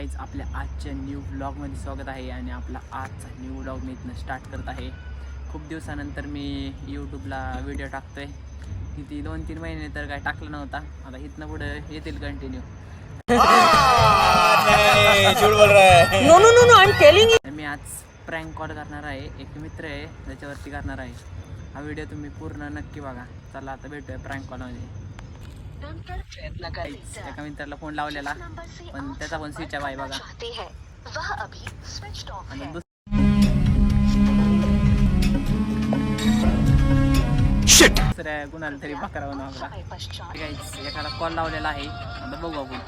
Guys आपल्या आजच्या new व्लॉगमध्ये स्वागत आहे आणि आपला आजचा न्यू व्लॉग मी इथनं स्टार्ट करत आहे. खूप दिवसानंतर मी यूट्यूबला व्हिडिओ टाकतो आहे. किती 2-3 महिने तर काय टाकलं नव्हता. आता इथनं पुढं येतील कंटिन्यू. मी आज प्रँक कॉल करणार आहे. एक मित्र आहे त्याच्यावरती करणार आहे. हा व्हिडिओ तुम्ही पूर्ण नक्की बघा. चला आता भेटूया प्रँक कॉलमध्ये. एका मित्राला फोन लावलेला पण त्याचा पण स्विच ऑफ आहे बघा. आणि दुसऱ्या कुणाला तरी बकरा बनवला. एखादा कॉल लावलेला आहे. आता बघू आपण.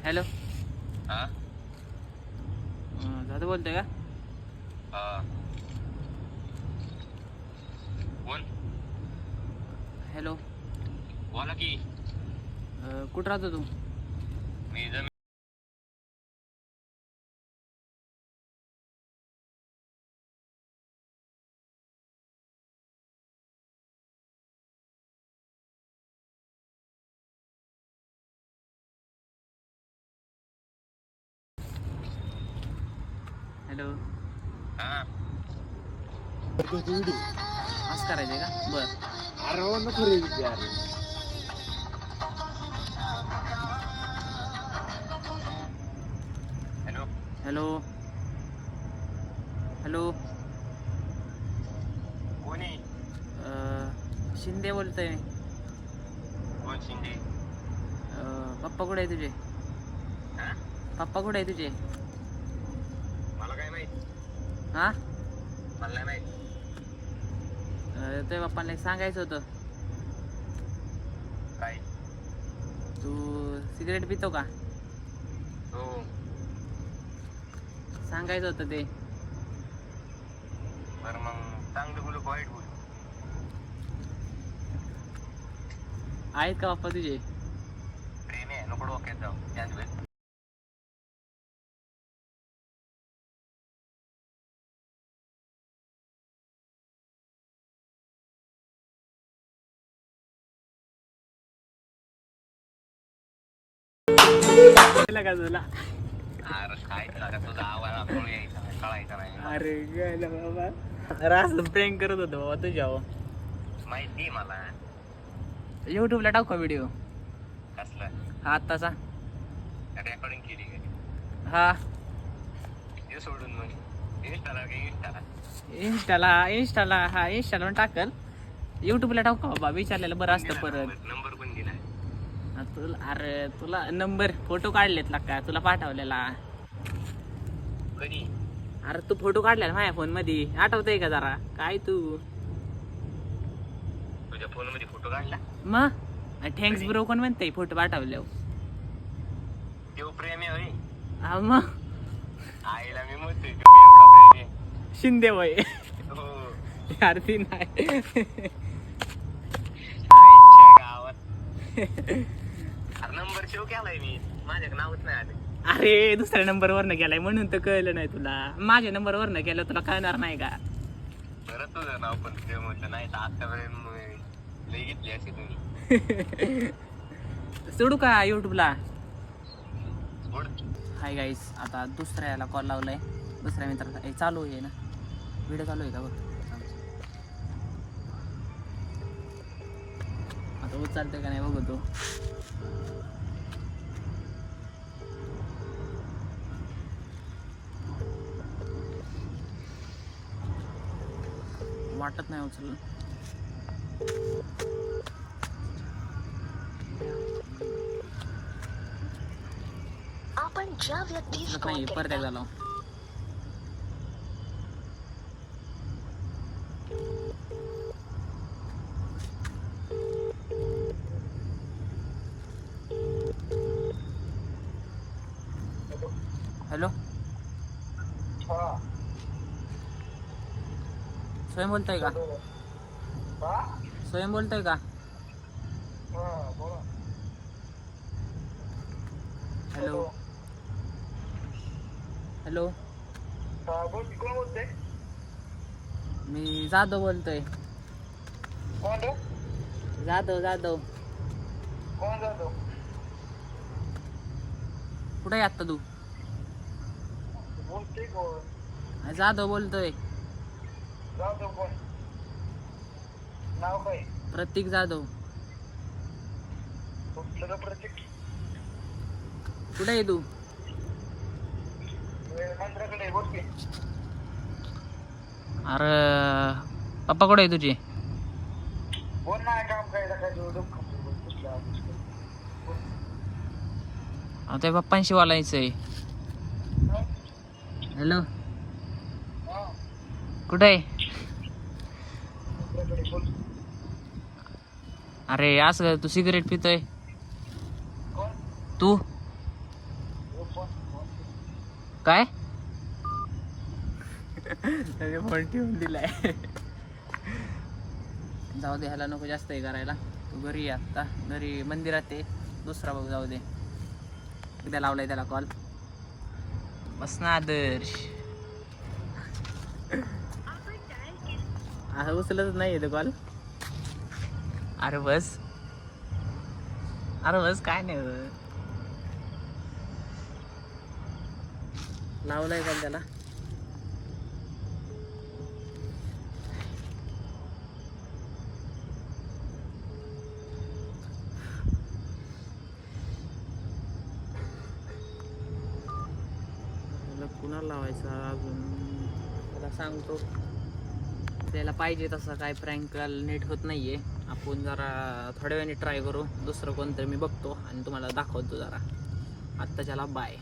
हॅलो, दादा बोलतोय का? हॅलो, बोला की. कुठं राहतो तू? मी हॅलो, असं करायचंय का? बरं. हॅलो हॅलो हॅलो, कोण आहे? शिंदे बोलतोय. कोण शिंदे? पप्पा कुठे आहे तुझे? हा? पप्पा कुठे आहे तुझे? मला काय माहित? हा, मला नाही माहित. तुझ्या पप्पांना एक सांगायचं होतं. काय? तू सिगरेट पितो का? हो. सांगायचं होतं ते. बरं मग चांगलं बोलू वाईट बोलू? आहेत का पप्पा तुझे? प्रेम आहे, नको डोक्यात जाऊ. त्याच का तुला? अरे काय तुझा आवाज यायचा नाही, कळायचा नाही. अरे गेलं बाबा. अरे असं प्रँक करत होतो बाबा तुझ्यावर. माहिती मला. युट्यूबला टाकू व्हिडिओ. कसलं? हा आत्ताचा. रेकॉर्डिंग केली का? हा, ते सोडून मग इंस्टाला काय? इंस्टाला हा इंस्टाला टाकल. युट्यूबला टाकू का बाबा? विचारलेलं बरं असतं परत. नंबर पण दिलाय. तुला अरे तुला नंबर फोटो काढलेत का तुला पाठवलेला? कधी? अरे तू फोटो काढलेला माझ्या फोन मध्ये, आठवतंय का जरा? काय तू तुझ्या फोन मध्ये फोटो काढला? मग थँक्स ब्रो कोण म्हणते फोटो पाठवल्यावर? देव प्रेम आहे होय. हा मग आईला मी म्हणतोय देव एवढा प्रेम आहे. शिंदे वय हो. यार ती नाही. आईच्या गावात. अरे नंबर सेव्ह केलाय मी, माझ्या नावच नाही आले. अरे दुसऱ्या नंबर वरनं गेलाय म्हणून तर कळलं नाही तुला. माझ्या नंबर वरनं गेलं तुला कळणार नाही का? बरं तुझं नाव पण सेव्ह म्हटलं नाही तर आतापर्यंत लई घेतली असे तुम्ही. सोडू का युट्यूबला? सोड. हाय गाईस, आता दुसऱ्या याला कॉल लावलाय. दुसऱ्या मित्राला चालू आहे ना व्हिडिओ, चालू आहे का बघ. आता उचलतोय का नाही बघतो. वाटत नाही उचललं. आपण ज्या व्यक्तीस नाही कॉल परत करता झाला. हॅलो, स्वयं बोलतोय का? स्वयं बोलतोय का? हॅलो हॅलो, मी जाधव बोलतोय. कोण रे? जाधव जाधव कोण जातो? कुठे आहे आत्ता तू? बोलते कोण? जाधव बोलतोय. जातो कोण? नाव काय? प्रतीक जाधव. कुठलं प्रतीक? कुठे आहे तू? मंदिराकडे बोल की. अरे पप्पा कुठे आहे तुझे? बोल ना काम काय ते पप्पांशी बोलायचंय. हॅलो कुठे आहे? अरे असं तू सिगरेट पितोय? तू काय? फोन ठेवून दिलाय. जाऊ दे, ह्याला नको जास्त हे करायला. तू घरी ये आत्ता, घरी मंदिरात आहे. दुसरा बघ, जाऊ दे. एकदा लावलाय त्याला कॉल. बस ना आदर्श. असं उचलतच नाही येतं कॉल. अरे बस, अरे बस, काय नाही बस. लावलाय कॉल त्याला. कुणाला लावायचा अजून त्याला सांगतो. त्याला पाहिजे तसं काय प्रँक नीट होत नाहीये. आपण जरा थोड्या वेळाने ट्राय करू. दुसरं कोणतरी मी बघतो आणि तुम्हाला दाखवतो जरा. आत्ताच्याला बाय.